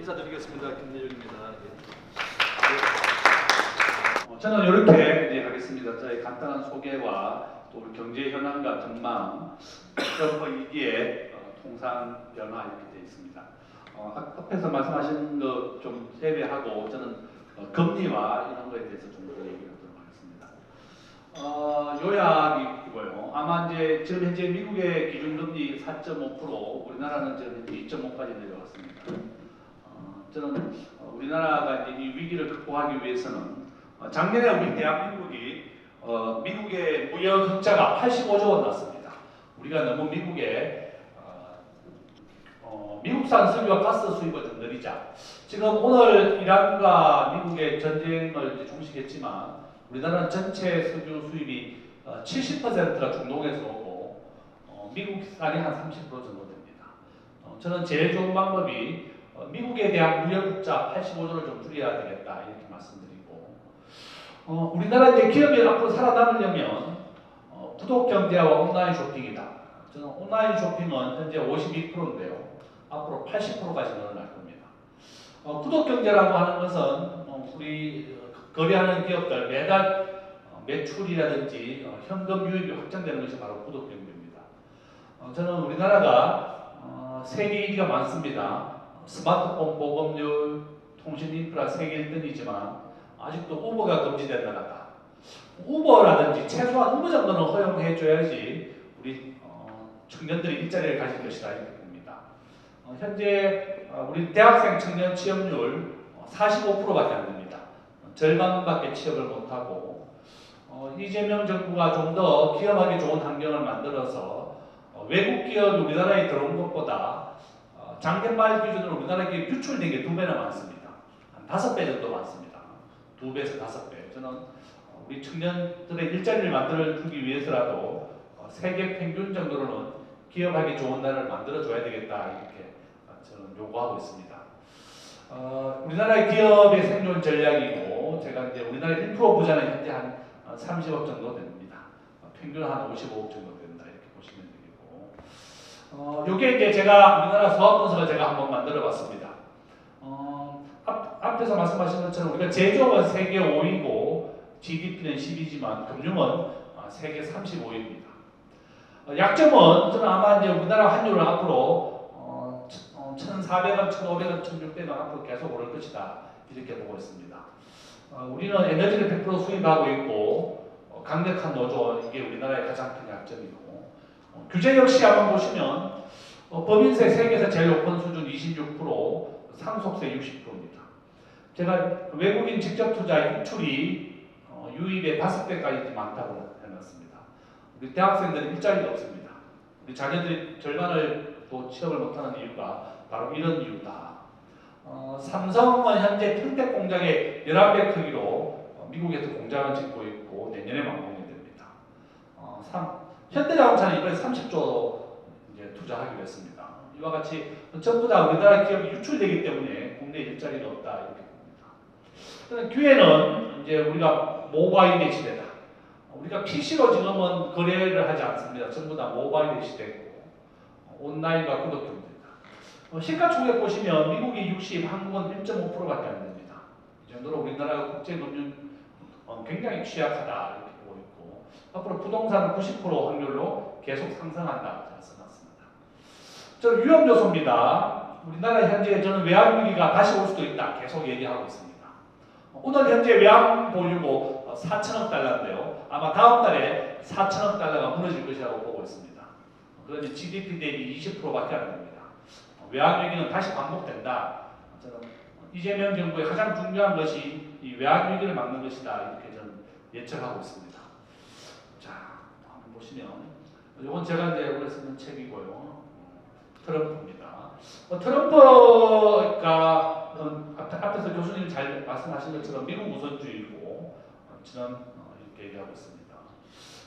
인사드리겠습니다. 김대중입니다. 저는 이렇게 이제 하겠습니다. 저희 간단한 소개와 또 우리 경제 현황과 전망, 트럼프 2기의 통상 변화 이렇게 되어 있습니다. 앞에서 말씀하신 거 좀 세배하고 저는 금리와 이런 거에 대해서 좀 더 얘기하도록 하겠습니다. 요약이고요. 아마 이제 지금 현재 미국의 기준금리 4.5%, 우리나라는 지금 현재 2.5까지 내려왔습니다. 저는 우리나라가 이제 이 위기를 극복하기 위해서는 작년에 우리 대한민국이 미국의 무역 흑자가 85조 원 났습니다. 우리가 너무 미국산 석유와 가스 수입을 좀 늘리자. 지금 오늘 이란과 미국의 전쟁을 이제 종식했지만 우리나라는 전체 석유 수입이 70%가 중동에서 오고 미국산이 한 30% 정도 됩니다. 저는 제일 좋은 방법이 미국에 대한 무역 흑자 85조를 좀 줄여야 되겠다 이렇게 말씀드리고 우리나라 이제 기업이 앞으로 살아남으려면 구독 경제와 온라인 쇼핑이다. 저는 온라인 쇼핑은 현재 52%인데요. 앞으로 80%까지 늘어날 겁니다. 구독 경제라고 하는 것은 우리 거래하는 기업들 매달 매출이라든지 현금 유입이 확정되는 것이 바로 구독 경제입니다. 저는 우리나라가 세계 1위가 많습니다. 스마트폰 보급률, 통신 인프라 세계 1등이지만 아직도 우버가 금지된 나라다. 우버라든지 최소한 우버 정도는 허용해줘야지 우리 청년들이 일자리를 가질 것이다 이렇게 봅니다. 현재 우리 대학생 청년 취업률 45%밖에 안 됩니다. 절반밖에 취업을 못하고 이재명 정부가 좀 더 기업하기 좋은 환경을 만들어서 외국 기업이 우리나라에 들어온 것보다 작년 말 기준으로 우리나라 기업 유출된 게 2배나 많습니다. 한 5배 정도 많습니다. 2배에서 5배. 저는 우리 청년들의 일자리를 만들어주기 위해서라도 세계 평균 정도로는 기업하기 좋은 나라를 만들어줘야 되겠다 이렇게 저는 요구하고 있습니다. 우리나라의 기업의 생존 전략이고 제가 이제 우리나라 1% 부자는 현재 한 30억 정도 됩니다. 평균 한 55억 정도 된다 이렇게 보시면 되겠고 요게 이제 제가 우리나라 사업 분석을 제가 한번 만들어봤습니다. 앞에서 말씀하신 것처럼 우리가 제조업은 세계 5위고 GDP는 10위지만 금융은 세계 35위입니다. 약점은 저는 아마 이제 우리나라 환율은 앞으로 1,400원, 1,500원, 1,600원 앞으로 계속 오를 것이다 이렇게 보고 있습니다. 우리는 에너지를 100% 수입하고 있고 강력한 노조 이게 우리나라의 가장 큰 약점이고 규제 역시 한번 보시면 법인세 세계에서 제일 높은 수준 26%, 상속세 60%입니다. 제가 외국인 직접 투자 유출이 유입의 5배까지 많다고 해놨습니다. 우리 대학생들은 일자리가 없습니다. 우리 자녀들이 절반을 또 취업을 못하는 이유가 바로 이런 이유다. 삼성은 현재 평택 공장의 11배 크기로 미국에서 공장을 짓고 있고 내년에 완공이 됩니다. 현대자동차는 이번에 30조 이제 투자하기로 했습니다. 이와 같이 전부 다 우리나라 기업이 유출되기 때문에 국내 일자리가 없다 이렇게 봅니다. 기회는 이제 우리가 모바일의 시대다. 우리가 PC로 지금은 거래를 하지 않습니다. 전부 다 모바일의 시대고 온라인과 구독 경제다. 시가총액 보시면 미국이 60, 한국은 1.5%밖에 안 됩니다. 이 정도로 우리나라가 국제금융 굉장히 취약하다 이렇게 보고 있고 앞으로 부동산은 90% 확률로 계속 상승한다 써놨습니다. 저 위험 요소입니다. 우리나라 현재 저는 외환 위기가 다시 올 수도 있다 계속 얘기하고 있습니다. 오늘 현재 외환 보유고 4천억 달러인데요. 아마 다음 달에 4천억 달러가 무너질 것이라고 보고 있습니다. 그러니 GDP 대비 20%밖에 안 됩니다. 외환 위기는 다시 반복된다. 저는 이재명 정부의 가장 중요한 것이 이 외환 위기를 막는 것이다 이렇게 저는 예측하고 있습니다. 자, 한번 보시면 이건 제가 이제 오래 쓰는 책이고요. 트럼프입니다. 트럼프가 앞에서 교수님 잘 말씀하신 것처럼 미국 우선주의고 저는 이렇게 얘기하고 있습니다.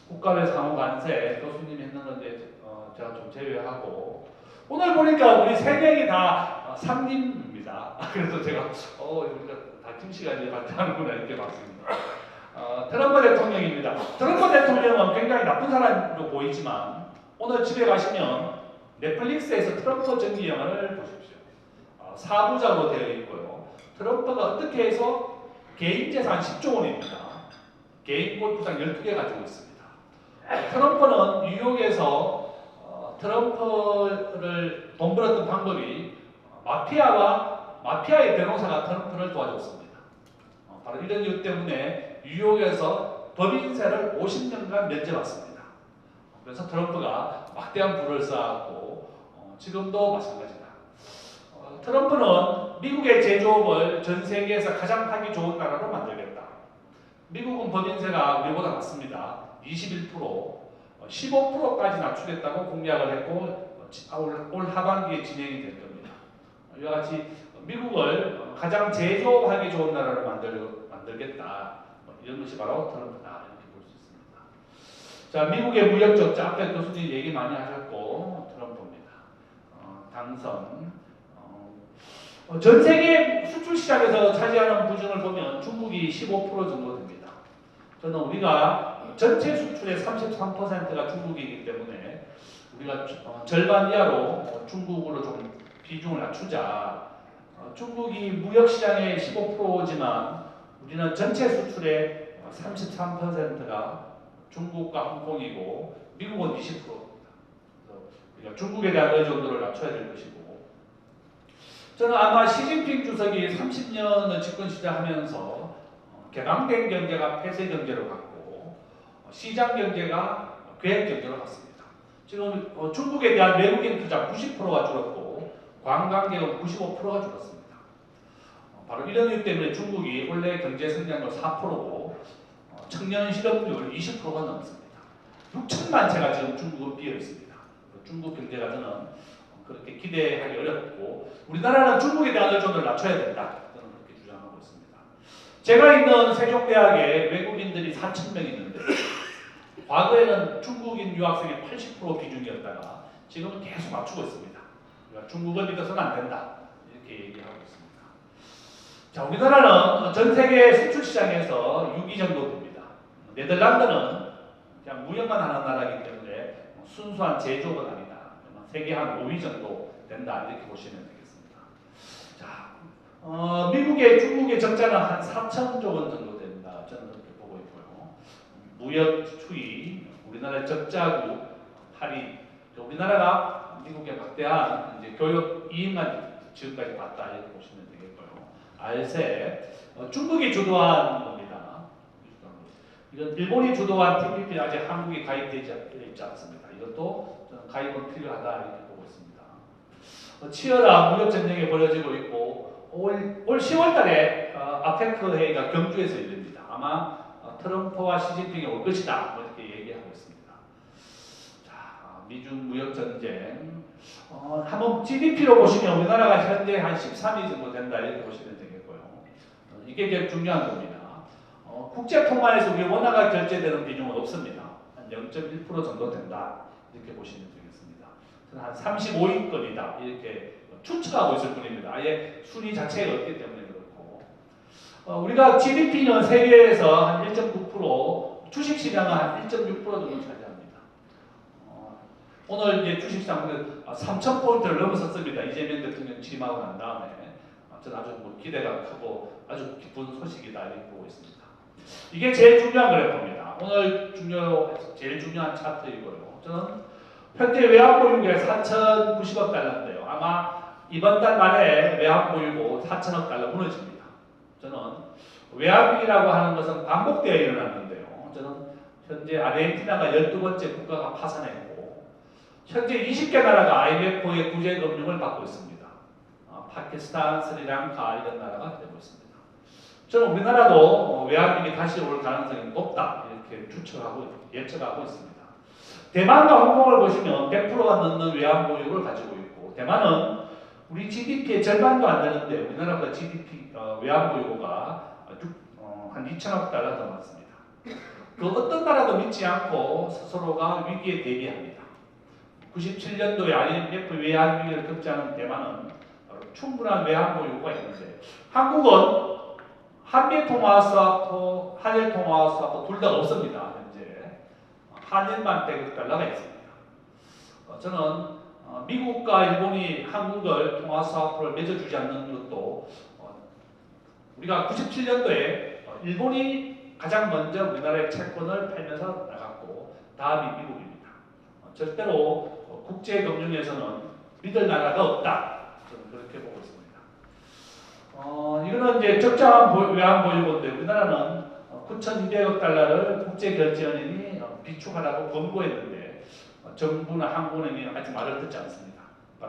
국가의 상호 관세 교수님이 했는 건 이제 제가 좀 제외하고 오늘 보니까 우리 세 명이 다 상님입니다. 그래서 제가 우리가 다 김씨가 이제 같이 하는구나 이렇게 봤습니다. 트럼프 대통령입니다. 트럼프 대통령은 굉장히 나쁜 사람으로 보이지만 오늘 집에 가시면 넷플릭스에서 트럼프 전기 영화를 보십시오. 4부작으로 되어 있고요. 트럼프가 어떻게 해서 개인 재산 10조 원입니다. 개인 골프장 12개 가지고 있습니다. 트럼프는 뉴욕에서 트럼프를 돈 벌었던 방법이 마피아의 변호사가 트럼프를 도와줬습니다. 바로 이런 이유 때문에 뉴욕에서 법인세를 50년간 면제받습니다. 그래서 트럼프가 막대한 부를 쌓았고 지금도 마찬가지다. 트럼프는 미국의 제조업을 전 세계에서 가장 하기 좋은 나라로 만들겠다. 미국은 법인세가 우리보다 낮습니다. 21%, 15%까지 낮추겠다고 공약을 했고 올 하반기에 진행이 될 겁니다. 이와 같이 미국을 가장 제조업하기 좋은 나라로 만들겠다. 이런 것이 바로 트럼프다. 이렇게 볼 수 있습니다. 자, 미국의 무역 적자 앞에 교수님 얘기 많이 하셨고 트럼프입니다. 당선. 전 세계 수출 시장에서 차지하는 비중을 보면 중국이 15% 정도 됩니다. 저는 우리가 전체 수출의 33%가 중국이기 때문에 우리가 절반 이하로 중국으로 좀 비중을 낮추자. 중국이 무역시장의 15%지만 우리는 전체 수출의 33%가 중국과 홍콩이고 미국은 20%입니다. 그래서 중국에 대한 의존도를 낮춰야 될 것이고 저는 아마 시진핑 주석이 30년을 집권 시작하면서 개방된 경제가 폐쇄 경제로 갔고 시장 경제가 계획 경제로 갔습니다. 지금 중국에 대한 외국인 투자 90%가 줄었고 관광객은 95%가 줄었습니다. 바로 이런 이유 때문에 중국이 원래 경제 성장률 4%고 청년 실업률 20%가 넘습니다. 6천만 채가 지금 중국은 비어 있습니다. 중국 경제가 저는 그렇게 기대하기 어렵고 우리나라는 중국에 대한 의존을 낮춰야 된다. 저는 그렇게 주장하고 있습니다. 제가 있는 세종대학에 외국인들이 4,000명 있는데 과거에는 중국인 유학생의 80% 비중이었다가 지금은 계속 맞추고 있습니다. 그러니까 중국을 믿어서는 안 된다. 이렇게 얘기하고 있습니다. 자, 우리나라는 전 세계 수출 시장에서 6위 정도 됩니다. 네덜란드는 그냥 무역만 하는 나라이기 때문에 순수한 제조업은 아니다. 세계 한 5위 정도 된다. 이렇게 보시면 되겠습니다. 자, 미국의 중국의 적자는 한 4천조 원 정도 된다. 저는 그렇게 보고 있고요. 무역 추이, 우리나라의 적자고 파리, 우리나라가 미국의 막대한 이제 교육 이익만 지금까지 봤다. 이렇게 보시면 되겠고요. 알세, 중국이 주도한 겁니다. 이건 일본이 주도한 TPP 아직 한국이 가입되지 있지 않습니다. 이것도 가입은 필요하다 이렇게 보고 있습니다. 치열한 무역 전쟁이 벌어지고 있고 올 10월달에 아페크 회의가 경주에서 열립니다. 아마 트럼프와 시진핑이 올 것이다 이렇게 얘기하고 있습니다. 자, 미중 무역 전쟁. 한번 GDP로 보시면 우리나라가 현재 한 13위 정도 된다 이렇게 보시면 되겠고요. 이게 제일 중요한 겁니다. 국제 통화에서 우리 원화가 결제되는 비중은 없습니다. 한 0.1% 정도 된다. 이렇게 보시면 되겠습니다. 저는 한 35위권이다. 이렇게 추측하고 있을 뿐입니다. 아예 순위 자체가 없기 때문에 그렇고. 우리가 GDP는 세계에서 한 1.9%, 주식시장은 한 1.6% 정도 차지합니다. 오늘 이제 주식시장 3,000포인트를 넘어섰습니다. 이재명 대통령 취임하고 난 다음에. 저는 아주 기대가 크고 아주 기쁜 소식이다. 이렇게 보고 있습니다. 이게 제일 중요한 그래프입니다. 오늘 제일 중요한 차트이고요. 저는 현재 외환보유고가 4,090억 달러인데요. 아마 이번 달 말에 외환보유고 4,000억 달러 무너집니다. 저는 외환위기라고 하는 것은 반복되어 일어났는데요. 저는 현재 아르헨티나가 12번째 국가가 파산했고 현재 20개 나라가 IMF의 구제금융을 받고 있습니다. 파키스탄, 스리랑카 이런 나라가 되고 있습니다. 저는 우리나라도 외환위기 다시 올 가능성이 높다 이렇게 예측하고 있습니다. 대만과 홍콩을 보시면 100%가 넘는 외환보유를 가지고 있고 대만은 우리 GDP의 절반도 안 되는데 우리나라보다 GDP 외환보유고가 한 2천억 달러 더 많습니다. 그 어떤 나라도 믿지 않고 스스로가 위기에 대비합니다. 97년도에 IMF 외환위기를 겪지 않은 대만은 충분한 외환보유고가 있는데 한국은 한미통화수합도 한일통화수합도 둘 다 없습니다. 현재 한일만 100억 달러가 있습니다. 저는 미국과 일본이 한국을 통화사업을 맺어주지 않는 것도 우리가 97년도에 일본이 가장 먼저 우리나라의 채권을 팔면서 나갔고 다음이 미국입니다. 절대로 국제금융에서는 믿을 나라가 없다. 저는 그렇게 보고 있습니다. 이거는 이제 적정한 외환 보유고인데 우리나라는 9,200억 달러를 국제결제은행이 비축하라고 권고했는데 정부나 한국은행이 아직 말을 듣지 않습니다.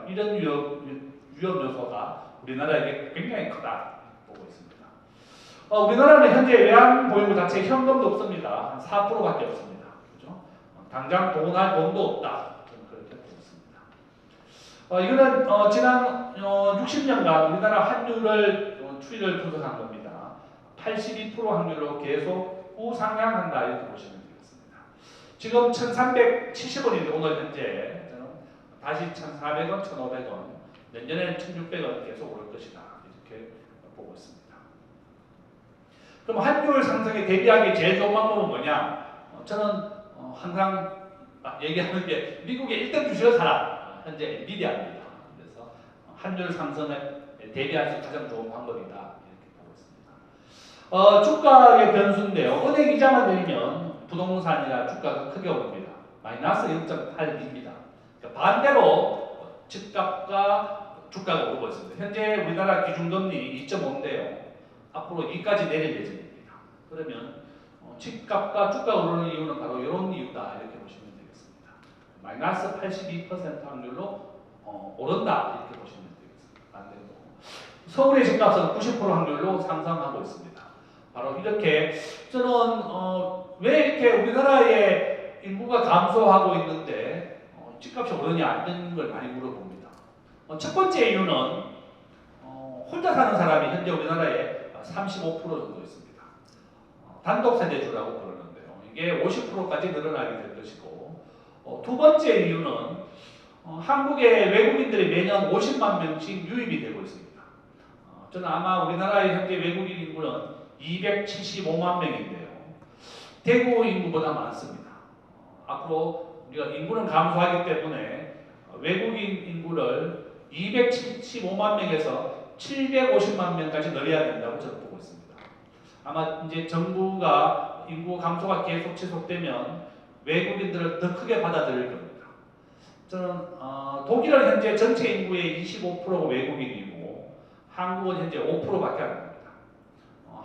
이런 위험 요소가 우리나라에게 굉장히 크다 보고 있습니다. 우리나라는 현재 외환 보유고 자체 현금도 없습니다. 한 4%밖에 없습니다. 그죠? 당장 돈할 돈도 없다. 저는 그렇게 보고 있습니다. 이거는 지난 60년간 우리나라 환율을 추이를 분석한 겁니다. 82% 확률로 계속 우상향한다 이렇게 보시면 되겠습니다. 지금 1,370원인데 오늘 현재 다시 1,400원, 1,500원, 내년에는 1,600원 계속 오를 것이다 이렇게 보고 있습니다. 그럼 환율 상승에 대비하기 제일 좋은 방법은 뭐냐? 저는 항상 얘기하는 게 미국의 1등 주식을 사라. 현재 엔비디아입니다. 그래서 환율 상승에 대비할 수 가장 좋은 방법이다 이렇게 보고 있습니다. 주가의 변수인데요. 은행 이자만 내리면 부동산이나 주가가 크게 오릅니다. 마이너스 0.8입니다. 그러니까 반대로 집값과 주가가 오르고 있습니다. 현재 우리나라 기준금리 2.5인데요. 앞으로 2까지 내릴 예정입니다. 그러면 집값과 주가가 오르는 이유는 바로 이런 이유다 이렇게 보시면 되겠습니다. 마이너스 82% 확률로 오른다 이렇게 보시면 되겠습니다. 반대로 서울의 집값은 90% 확률로 상승하고 있습니다. 바로 이렇게 저는 왜 이렇게 우리나라의 인구가 감소하고 있는데 집값이 오르냐 이런 걸 많이 물어봅니다. 첫 번째 이유는 혼자 사는 사람이 현재 우리나라에 35% 정도 있습니다. 단독세대주라고 그러는데요. 이게 50%까지 늘어나게 될 것이고 두 번째 이유는 한국의 외국인들이 매년 50만 명씩 유입이 되고 있습니다. 저는 아마 우리나라의 현재 외국인 인구는 275만 명인데요. 대구 인구보다 많습니다. 앞으로 우리가 인구는 감소하기 때문에 외국인 인구를 275만 명에서 750만 명까지 늘려야 된다고 저는 보고 있습니다. 아마 이제 정부가 인구 감소가 계속 지속되면 외국인들을 더 크게 받아들일 겁니다. 저는 독일은 현재 전체 인구의 25%가 외국인이고 한국은 현재 5%밖에 안 됩니다.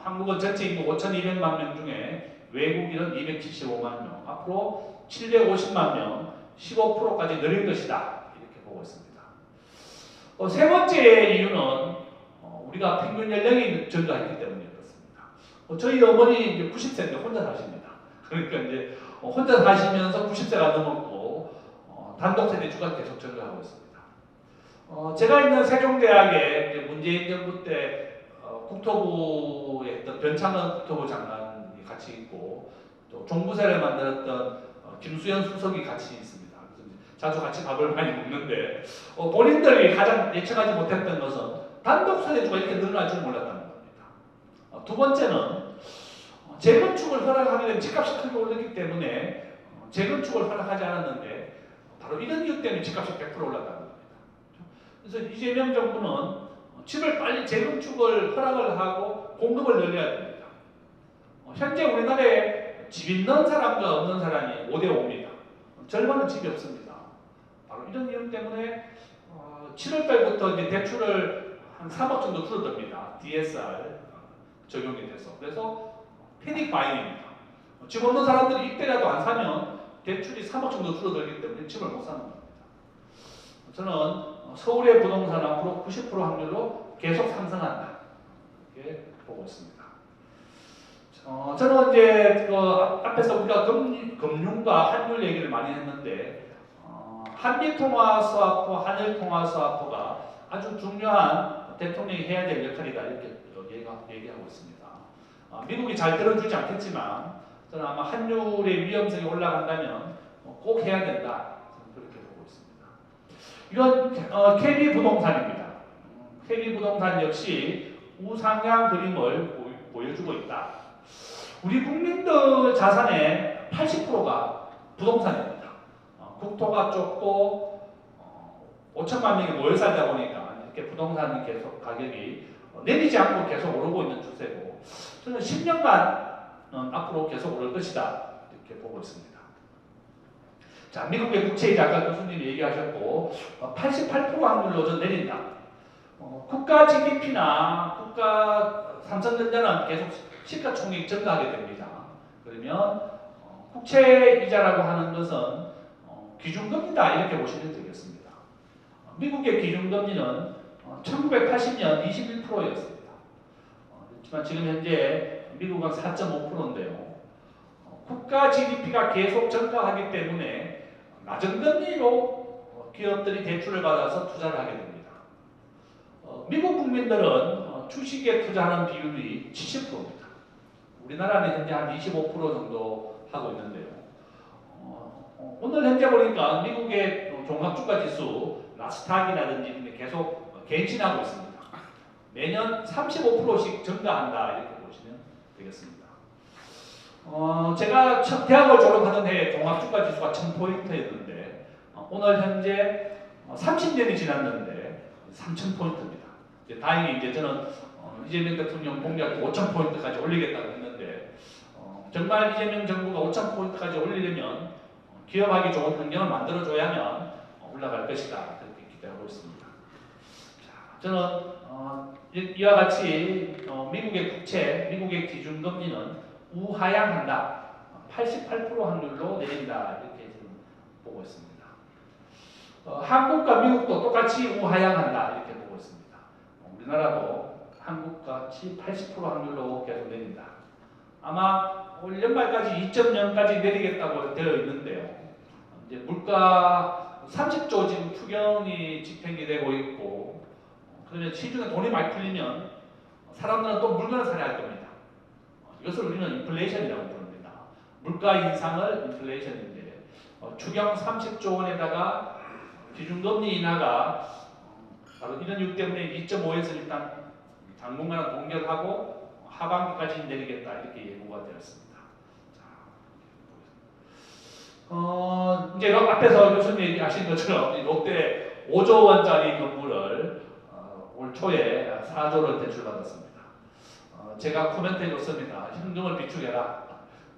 한국은 전체 인구 5,200만 명 중에 외국인은 275만 명, 앞으로 750만 명, 15%까지 늘릴 것이다 이렇게 보고 있습니다. 세 번째 이유는 우리가 평균 연령이 증가했기 때문에 그렇습니다. 저희 어머니 이제 90세인데 혼자 사십니다. 그러니까 이제 혼자 사시면서 90세가 넘었고 단독세대주가 계속 증가하고 있습니다. 제가 있는 세종대학에 문재인 정부 때 국토부에 했던 변창흠 국토부 장관이 같이 있고 또 종부세를 만들었던 김수현 수석이 같이 있습니다. 자주 같이 밥을 많이 먹는데 본인들이 가장 예측하지 못했던 것은 단독세대주가 이렇게 늘어날 줄 몰랐다는 겁니다. 두 번째는 재건축을 허락하게 되면 집값이 크게 오르기 때문에 재건축을 허락하지 않았는데 바로 이런 이유 때문에 집값이 100% 올랐다는 겁니다. 그래서 이재명 정부는 집을 빨리 재건축을 허락을 하고 공급을 늘려야 됩니다. 현재 우리나라에 집 있는 사람과 없는 사람이 5대5입니다. 절반은 집이 없습니다. 바로 이런 이유 때문에 7월달부터 이제 대출을 한 3억 정도 줄어듭니다. DSR 적용이 돼서. 그래서 패닉 바이잉입니다. 집 없는 사람들이 이때라도 안 사면 대출이 3억 정도 줄어들기 때문에 집을 못 사는 겁니다. 저는 서울의 부동산 앞으로 90% 확률로 계속 상승한다. 이렇게 보고 있습니다. 저는 이제 앞에서 우리가 금융과 환율 얘기를 많이 했는데 한미통화스와프, 한일통화스와프가 아주 중요한 대통령이 해야 될 역할이다 이렇게 얘기하고 있습니다. 미국이 잘 들어주지 않겠지만 저는 아마 환율의 위험성이 올라간다면 꼭 해야 된다 그렇게 보고 있습니다. 이건 KB 부동산입니다. KB 부동산 역시 우상향 그림을 보여주고 있다. 우리 국민들 자산의 80%가 부동산입니다. 국토가 좁고 5천만 명이 모여 살다 보니까 이렇게 부동산이 계속 가격이 내리지 않고 계속 오르고 있는 추세고 저는 10년간은 앞으로 계속 오를 것이다 이렇게 보고 있습니다. 자, 미국의 국채이자 아까 교수님이 얘기하셨고 88% 확률로 좀 내린다. 국가 GDP나 국가 삼성전자는 계속 시가총액이 증가하게 됩니다. 그러면 국채 이자라고 하는 것은 기준금리다 이렇게 보시면 되겠습니다. 미국의 기준금리는 1980년 21%였습니다. 그렇지만 지금 현재 미국은 4.5%인데요. 국가 GDP가 계속 증가하기 때문에 낮은 금리로 기업들이 대출을 받아서 투자를 하게 됩니다. 미국 국민들은 주식에 투자하는 비율이 70%입니다. 우리나라는 현재 한 25% 정도 하고 있는데요. 오늘 현재 보니까 미국의 종합주가 지수 나스닥이라든지 계속 갱신하고 있습니다. 매년 35%씩 증가한다 이렇게 보시면 되겠습니다. 제가 대학을 졸업하던 해에 종합주가 지수가 1000포인트였는데 오늘 현재 30년이 지났는데 3000포인트입니다. 다행히 이제 저는 이재명 대통령 공약 5000포인트까지 올리겠다고 했는데 정말 이재명 정부가 5000포인트까지 올리려면 기업하기 좋은 환경을 만들어줘야만 올라갈 것이다 그렇게 기대하고 있습니다. 자, 저는 이와 같이 미국의 국채, 미국의 기준금리는 우하향한다. 88% 확률로 내린다 이렇게 지금 보고 있습니다. 한국과 미국도 똑같이 우하향한다 이렇게 보고 있습니다. 우리나라도 한국같이 80% 확률로 계속 내린다. 아마 올 연말까지 2.0까지 내리겠다고 되어 있는데요. 이제 물가 30조 지금 추경이 집행이 되고 있고, 그러면 시중에 돈이 많이 풀리면 사람들은 또 물건을 사야 할 겁니다. 이것을 우리는 인플레이션이라고 부릅니다. 물가 인상을 인플레이션인데 추경 30조 원에다가 기준금리 인하가 바로 이런 이유 때문에 2.5에서 일단 당분간은 동결하고 하반기까지 내리겠다 이렇게 예고가 되었습니다. 이제 앞에서 교수님 얘기하신 것처럼 롯데 5조 원짜리 건물을 올 초에 4조를 대출받았습니다. 제가 코멘트해 줬습니다. 현금을 비축해라.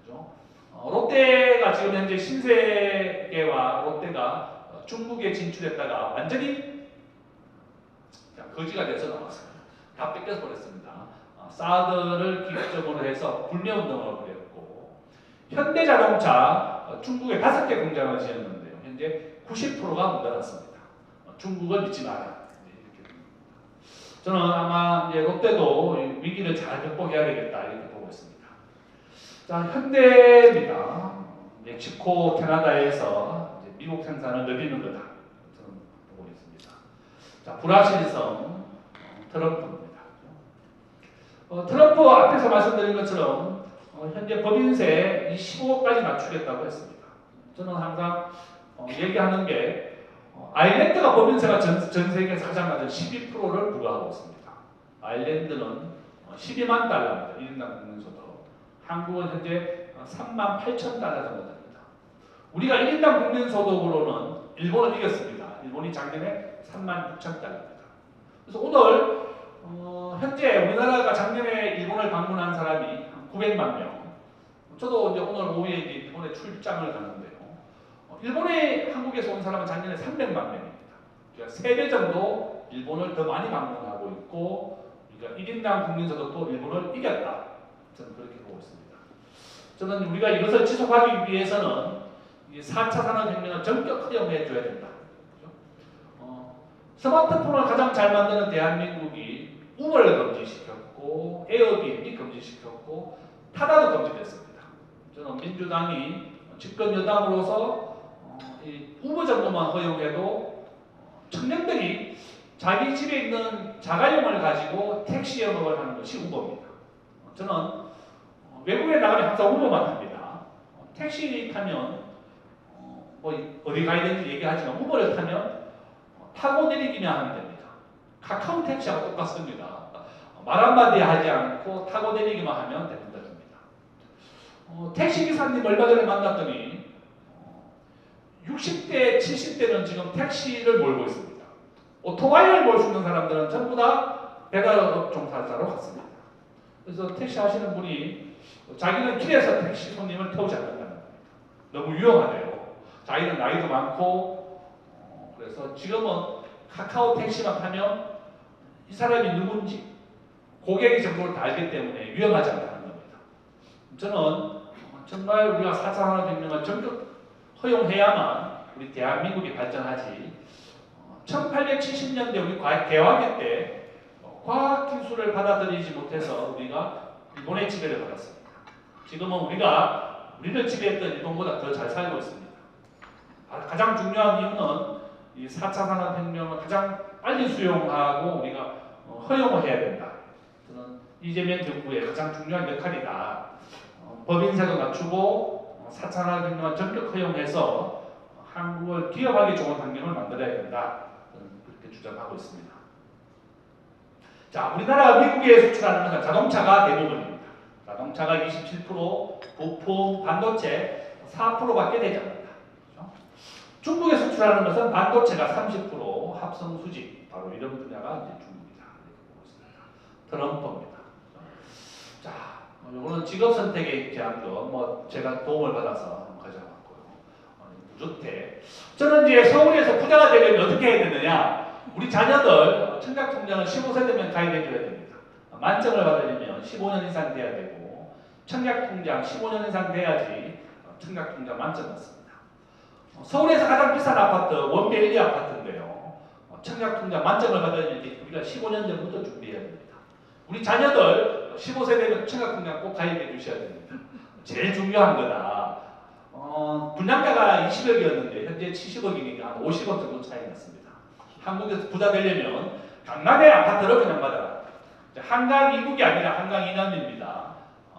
그렇죠? 롯데가 지금 현재 신세계와 롯데가 중국에 진출했다가 완전히 거지가 돼서 나왔어요. 다 뺏겨서 버렸습니다. 사드를 기획적으로 해서 불매운동을 벌였고, 현대자동차 중국에 5개 공장을 지었는데요. 현재 90%가 문 닫았습니다. 중국을 믿지 마라. 저는 아마 이제 롯데도 위기를 잘 극복해야 되겠다 이렇게 보고 있습니다. 자, 현대입니다. 멕시코, 캐나다에서 이제 미국 생산을 늘리는 거다. 저는 보고 있습니다. 자, 불확실성 트럼프입니다. 트럼프 앞에서 말씀드린 것처럼 현재 법인세 15억까지 낮추겠다고 했습니다. 저는 항상 얘기하는 게 아일랜드가 법인세가 전 세계에서 가장 낮은 12%를 부과하고 있습니다. 아일랜드는 12만 달러입니다. 1인당 국민소득. 한국은 현재 3만 8천 달러 정도 됩니다. 우리가 1인당 국민소득으로는 일본을 이겼습니다. 일본이 작년에 3만 6천 달러입니다. 그래서 오늘 현재 우리나라가 작년에 일본을 방문한 사람이 한 900만 명. 저도 이제 오늘 오후에 일본에 출장을 가는데요. 일본에 한국에서 온 사람은 작년에 300만 명입니다. 그러니까 3배 정도 일본을 더 많이 방문하고 있고, 그러니까 1인당 국민소득도 일본을 이겼다. 저는 그렇게 보고 있습니다. 저는 우리가 이것을 지속하기 위해서는 4차 산업혁명을 전격 허용해 줘야 된다. 스마트폰을 가장 잘 만드는 대한민국이 우버를 금지시켰고, 에어비앤비 금지시켰고, 타다도 금지됐습니다. 저는 민주당이 집권 여당으로서 우버 정도만 허용해도 청년들이 자기 집에 있는 자가용을 가지고 택시 영업을 하는 것이 우버입니다. 저는 외국에 나가면 항상 우버만 합니다. 택시 타면 뭐 어디 가야 되는지 얘기하지만 우버를 타면 타고 내리기만 하면 됩니다. 카카오 택시하고 똑같습니다. 말 한마디 하지 않고 타고 내리기만 하면 됩니다. 택시기사님 얼마 전에 만났더니 60대, 70대는 지금 택시를 몰고 있습니다. 오토바이를 몰 수 있는 사람들은 전부 다 배달업 종사자로 갔습니다. 그래서 택시 하시는 분이 자기는 길에서 택시 손님을 태우지 않는다는 겁니다. 너무 위험하대요. 자기는 나이도 많고 그래서 지금은 카카오 택시만 타면 이 사람이 누군지 고객의 정보를 다 알기 때문에 위험하지 않다는 겁니다. 저는 정말 우리가 4차 산업혁명을 전격 허용해야만 우리 대한민국이 발전하지. 1870년대 우리 개화기 때 과학기술을 받아들이지 못해서 우리가 일본의 지배를 받았습니다. 지금은 우리를 지배했던 일본보다 더 잘 살고 있습니다. 가장 중요한 이유는 이 4차 산업혁명을 가장 빨리 수용하고 우리가 허용을 해야 된다. 저는 이재명 정부의 가장 중요한 역할이다. 법인세도 낮추고 4차 산업혁명을 전격 허용해서 한국을 기업하기 좋은 환경을 만들어야 된다. 저는 그렇게 주장하고 있습니다. 자, 우리나라가 미국에 수출하는 것은 자동차가 대부분입니다. 자동차가 27%, 부품, 반도체 4%밖에 되지 않는다. 그렇죠? 중국에 수출하는 것은 반도체가 30%, 합성 수직, 바로 이런 분야가 이제 중국이다. 이렇게 보고 있습니다. 트럼프입니다. 자, 이거는 직업 선택에 대한 거, 제가 도움을 받아서 가져왔고요. 무주택. 저는 이제 서울에서 부자가 되려면 어떻게 해야 되느냐? 우리 자녀들 청약통장을 15세 되면 가입해줘야 됩니다. 만점을 받으려면 15년 이상 돼야 되고 청약통장 15년 이상 돼야지 청약통장 만점 받습니다. 서울에서 가장 비싼 아파트 원베 1, 2 아파트인데요. 청약통장 만점을 받으려면 우리가 15년 전부터 준비해야 됩니다. 우리 자녀들 15세 되면 청약통장 꼭 가입해 주셔야 됩니다. 제일 중요한 거다. 분양가가 20억이었는데 현재 70억이니까 한 50억 정도 차이 났습니다. 한국에서 부자 되려면 강남의 아파트를 분양받아라. 한강 이북이 아니라 한강 이남입니다.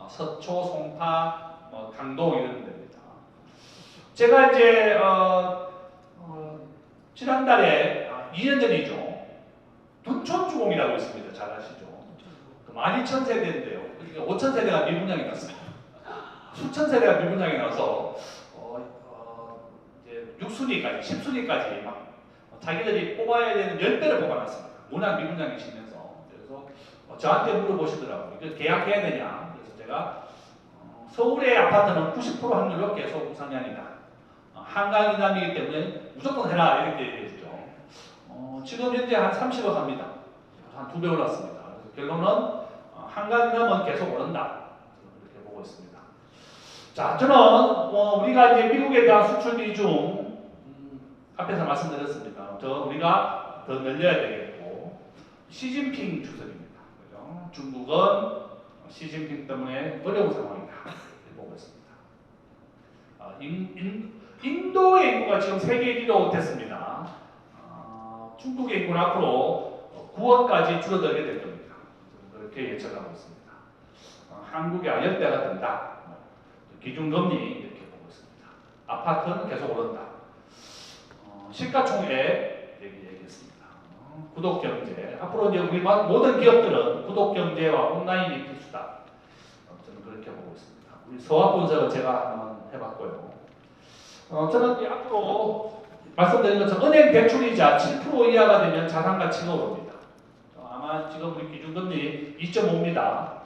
서초, 송파, 강동 이런 데입니다. 제가 이제 지난달에 2년 전이죠. 둔촌주공이라고 있습니다. 잘 아시죠? 12,000세대인데요. 그러니까 5,000세대가 미분양이 났습니다. 수천 세대가 미분양이 나서 이제 6순위까지, 10순위까지 막 자기들이 뽑아야 되는 10배를 뽑아놨습니다. 워낙 미분양이 심해서. 그래서 저한테 물어보시더라고요. 이거 계약해야 되냐? 그래서 제가 서울의 아파트는 90% 확률로 계속 우상향이다. 한강 이남이기 때문에 무조건 해라 이렇게 얘기했죠. 지금 현재 한 30억 합니다. 한 2배 올랐습니다. 그래서 결론은 한강 이남은 계속 오른다. 이렇게 보고 있습니다. 자, 저는 우리가 이제 미국에 대한 수출 비중 앞에서 말씀드렸습니다. 우리가 더 늘려야 되겠고 시진핑 주석입니다. 그죠? 중국은 시진핑 때문에 어려운 상황이다. 이렇게 보고 있습니다. 인도의 인구가 지금 세계 1위로 됐습니다. 중국의 인구는 앞으로 9억까지 줄어들게 될 겁니다. 그렇게 예측하고 있습니다. 한국이 아열대가 된다. 기준금리 이렇게 보고 있습니다. 아파트는 계속 오른다. 시가총액 얘기했습니다. 구독경제. 앞으로 이제 우리 모든 기업들은 구독경제와 온라인이 필수다. 저는 그렇게 보고 있습니다. 우리 서학 분석을 제가 한번 해봤고요. 저는 이제 앞으로 말씀드린 것처럼 은행 대출이자 7% 이하가 되면 자산 가치가 오릅니다. 아마 지금 우리 기준금리 2.5입니다.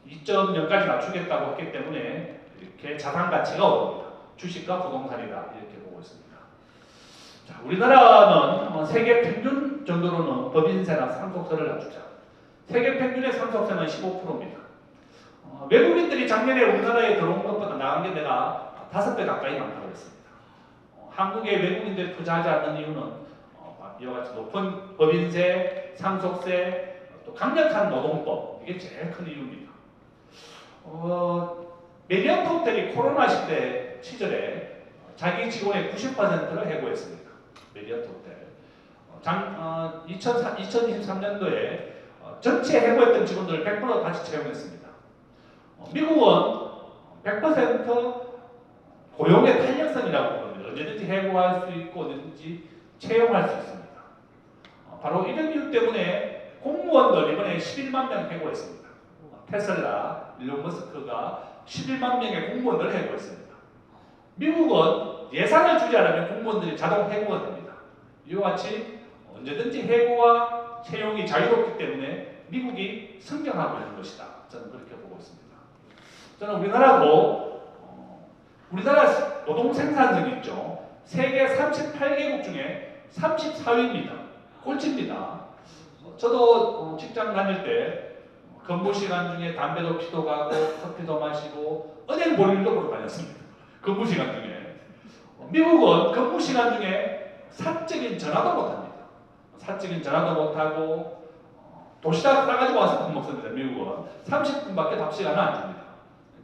2.0까지 낮추겠다고 했기 때문에 이렇게 자산 가치가 오릅니다. 주식과 부동산이다 이렇게 보고 있습니다. 자, 우리나라는 세계 평균 정도로는 법인세나 상속세를 낮추자. 세계 평균의 상속세는 15%입니다. 외국인들이 작년에 우리나라에 들어온 것보다 나간 게 내가 5배 가까이 많다고 했습니다. 한국의 외국인들이 투자하지 않는 이유는 이와 같이 높은 법인세, 상속세, 또 강력한 노동법 이게 제일 큰 이유입니다. 메리어트 호텔이 코로나 시절에 자기 직원의 90%를 해고했습니다. 메리어트 호텔. 2023년도에 전체 해고했던 직원들을 100% 다시 채용했습니다. 미국은 100% 고용의 탄력성이라고 부릅니다. 언제든지 해고할 수 있고 언제든지 채용할 수 있습니다. 바로 이런 이유 때문에 공무원들 이번에 11만 명 해고했습니다. 테슬라, 일론 머스크가 11만 명의 공무원들을 해고했습니다. 미국은 예산을 주지 않으면 공무원들이 자동 해고가 됩니다. 이와 같이 언제든지 해고와 채용이 자유롭기 때문에 미국이 성장하고 있는 것이다. 저는 그렇게 보고 있습니다. 저는 우리나라 노동 생산성 있죠. 세계 38개국 중에 34위입니다. 꼴찌입니다. 저도 직장 다닐 때 근무 시간 중에 담배도 피도 가고 커피도 마시고 은행 볼 일도 보러 다녔습니다. 근무 시간 중에. 미국은 근무 시간 중에 사적인 전화도 못합니다. 사적인 전화도 못하고 도시락 싸가지고 와서 밥 먹습니다. 미국은 30분밖에 답 시간을 안 줍니다.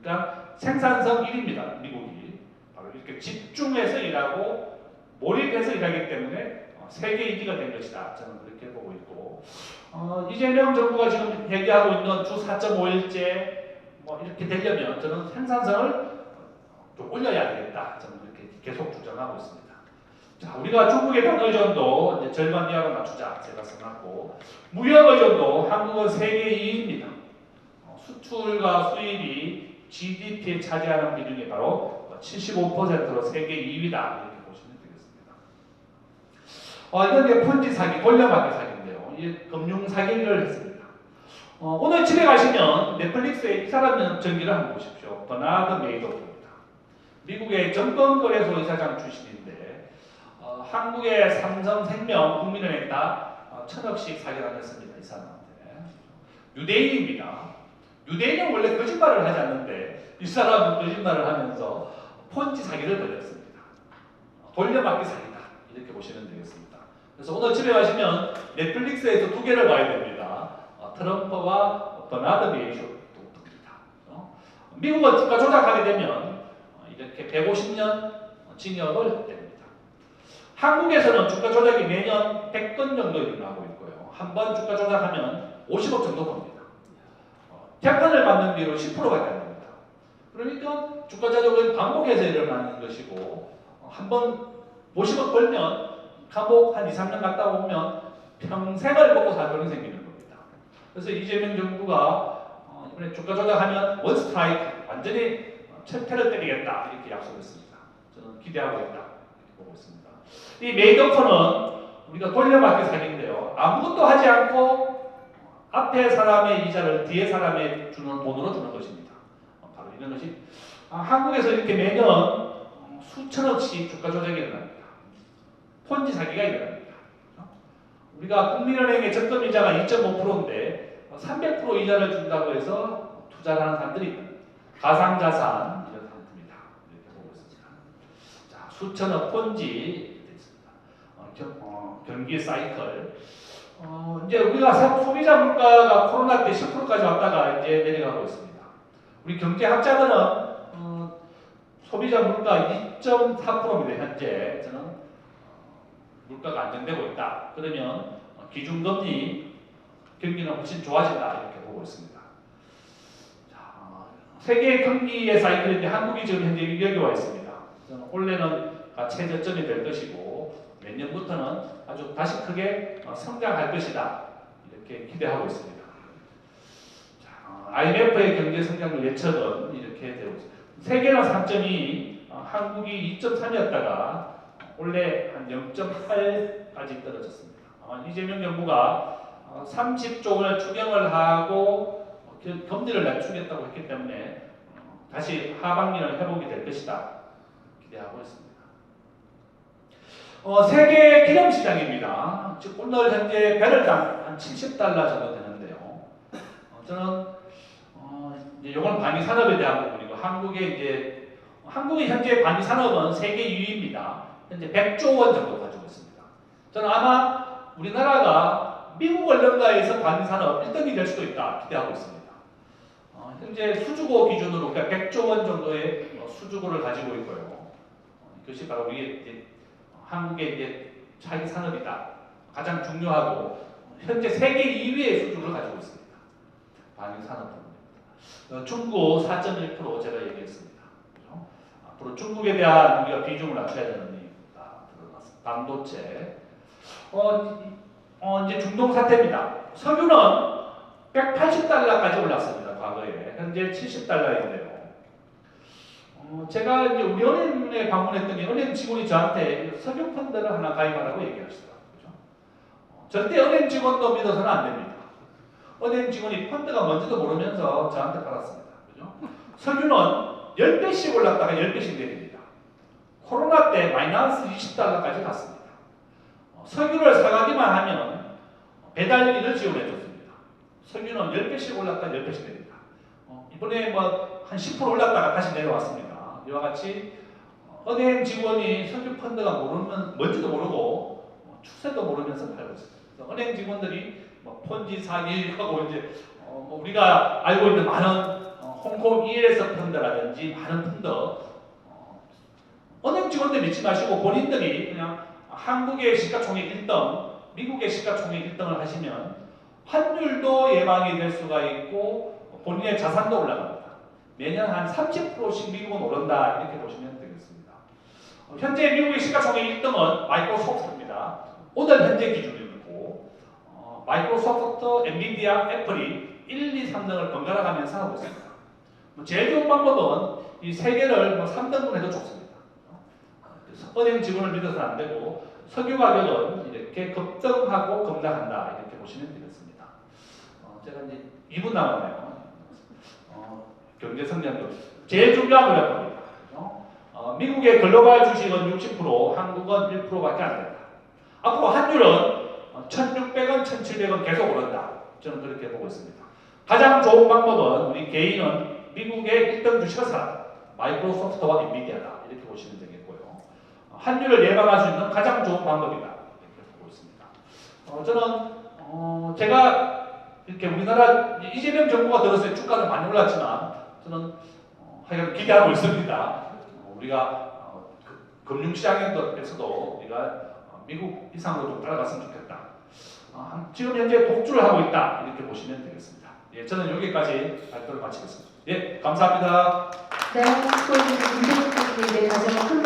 그러니까 생산성 1위입니다. 미국이. 바로 이렇게 집중해서 일하고 몰입해서 일하기 때문에 세계 1위가 된 것이다. 저는 그렇게 보고 있고 이재명 정부가 지금 얘기하고 있는 주 4.5일제 뭐 이렇게 되려면 저는 생산성을 좀 올려야 되겠다. 저는 그렇게 계속 주장하고 있습니다. 자, 우리가 중국에 대한 의존도 이제 절반 이하로 낮추자 제가 써놨고 무역 의존도 한국은 세계 2위입니다. 수출과 수입이 GDP에 차지하는 비중이 바로 75%로 세계 2위다 이렇게 보시면 되겠습니다. 이건 이제 폰지 사기, 돌려막기 사기인데요. 이 금융 사기를 했습니다. 오늘 집에 가시면 넷플릭스에 이 사람 전기를 한번 보십시오. 버나드 메이도프입니다. 미국의 정권거래소 이사장 출신인데 한국의 삼성생명, 국민은행 다 1,000억씩 사기를 했습니다. 이 사람한테. 유대인입니다. 유대인은 원래 거짓말을 하지 않는데 이 사람은 거짓말을 하면서 폰지 사기를 벌였습니다. 돌려막기 사기다. 이렇게 보시면 되겠습니다. 그래서 오늘 집에 가시면 넷플릭스에서 두 개를 봐야 됩니다. 트럼프와 버나드 메이도프입니다. 미국은 주가 조작하게 되면 이렇게 150년 징역을 됩니다. 한국에서는 주가 조작이 매년 100건 정도 일어나고 있고요. 한 번 주가 조작하면 50억 정도 겁니다. 재판을 받는 비율은 10%밖에 안 됩니다. 그러니까 주가 조작은 반복해서 일어나는 것이고 한 번 50억 벌면 감옥 한 2, 3년 갔다 오면 평생을 먹고 살 돈이 생기는 겁니다. 그래서 이재명 정부가 이번에 주가 조작하면 원 스트라이크 완전히 철퇴를 때리겠다 이렇게 약속했습니다. 저는 기대하고 있다 이렇게 보고 있습니다. 이 메이도프는 우리가 돌려막기 사기인데요. 아무것도 하지 않고 앞에 사람의 이자를 뒤에 사람에 주는 돈으로 주는 것입니다. 바로 이런 것이 한국에서 이렇게 매년 수천억씩 주가 조작이 일어납니다. 폰지 사기가 일어납니다. 우리가 국민은행의 적금이자가 2.5%인데 300% 이자를 준다고 해서 투자를 하는 사람들이 있습니다. 가상자산 이런 상품이다. 이렇게 보고 있습니다. 자, 수천억 폰지 있습니다. 경기 사이클. 이제 우리가 소비자 물가가 코로나 때 10%까지 왔다가 이제 내려가고 있습니다. 우리 경제학자들은 소비자 물가 2.4%입니다. 현재 저는 물가가 안정되고 있다. 그러면 기준금리 경기는 훨씬 좋아진다 이렇게 보고 있습니다. 세계 경기의 사이클인데 한국이 지금 현재 여기 와 있습니다. 올해는 최저점이 될 것이고 내년부터는 아주 다시 크게 성장할 것이다 이렇게 기대하고 있습니다. IMF의 경제 성장률 예측은 이렇게 되고 있습니다. 세계는 3.2, 한국이 2.3이었다가 올해 한 0.8까지 떨어졌습니다. 이재명 정부가 30조 원을 추경을 하고 금리를 낮추겠다고 했기 때문에 다시 하반기는 회복이 될 것이다 기대하고 있습니다. 세계 기념시장입니다. 즉 오늘 현재 배럴당 한 70달러 정도 되는데요. 저는 이제 이건 반미산업에 대한 부분이고 한국의 현재 반미산업은 세계 2위입니다. 현재 100조 원 정도 가지고 있습니다. 저는 아마 우리나라가 미국 언론가에서 반미산업 1등이 될 수도 있다 기대하고 있습니다. 현재 수주고 기준으로 그러니까 100조 원 정도의 수주고를 가지고 있고요. 이것이 바로 우리 한국의 이제 차기 산업이다. 가장 중요하고 현재 세계 2위의 수주를 가지고 있습니다. 반일 산업 부분입니다. 중국 4.1% 제가 얘기했습니다. 그렇죠? 앞으로 중국에 대한 우리가 비중을 낮춰야 되는 이유가 들어갔습니다. 반도체. 이제 중동 사태입니다. 석유는 180달러까지 올랐습니다. 과거에 현재 70달러인데요. 제가 이제 우리 은행에 방문했더니 은행 직원이 저한테 석유 펀드를 하나 가입하라고 얘기하시더라고요. 절대 은행 직원도 믿어서는 안 됩니다. 은행 직원이 펀드가 뭔지도 모르면서 저한테 팔았습니다. 그죠? 석유는 10배씩 올랐다가 10배씩 내립니다. 코로나 때 마이너스 20달러까지 갔습니다. 석유를 사가기만 하면 배달비를 지원해줬습니다. 석유는 10배씩 올랐다가 10배씩 내립니다. 이번에 뭐 한 10% 올랐다가 다시 내려왔습니다. 이와 같이 은행 직원이 석유 펀드가 뭔지도 모르고 추세도 모르면서 팔고 있습니다. 은행 직원들이 뭐 폰지 사기하고 이제 우리가 알고 있는 많은 홍콩 ELS 펀드라든지 많은 펀드 은행 직원들 믿지 마시고 본인들이 그냥 한국의 시가총액 1등, 미국의 시가총액 1등을 하시면 환율도 예방이 될 수가 있고 본인의 자산도 올라갑니다. 매년 한 30%씩 미국은 오른다 이렇게 보시면 되겠습니다. 현재 미국의 시가총액 1등은 마이크로소프트입니다. 오늘 현재 기준이고 마이크로소프트, 엔비디아, 애플이 1, 2, 3등을 번갈아 가면서 하고 있습니다. 제일 좋은 방법은 이 세 개를 3등분 해도 좋습니다. 은행 직원을 믿어서는 안 되고 석유 가격은 이렇게 급등하고 급락한다 이렇게 보시면 되겠습니다. 제가 이제 2분 남았네요. 경제 성장률 제일 중요한 거랍니다. 미국의 글로벌 주식은 60%, 한국은 1%밖에 안 된다. 앞으로 환율은 1,600원, 1,700원 계속 오른다. 저는 그렇게 보고 있습니다. 가장 좋은 방법은 우리 개인은 미국의 1등 주식을 사라. 마이크로소프트와 엔비디아다. 이렇게 보시면 되겠고요. 환율을 예방할 수 있는 가장 좋은 방법이다. 이렇게 보고 있습니다. 저는 제가 이렇게 우리나라 이재명 정부가 들어서 주가는 많이 올랐지만 저는 하여간 기대하고 있습니다. 우리가 금융시장에서도 우리가 미국 이상으로 좀 따라갔으면 좋겠다. 지금 현재 독주를 하고 있다. 이렇게 보시면 되겠습니다. 예, 저는 여기까지 발표를 마치겠습니다. 예, 감사합니다. 네, 수고해주신 김재국 대표님께 다시 한번 큰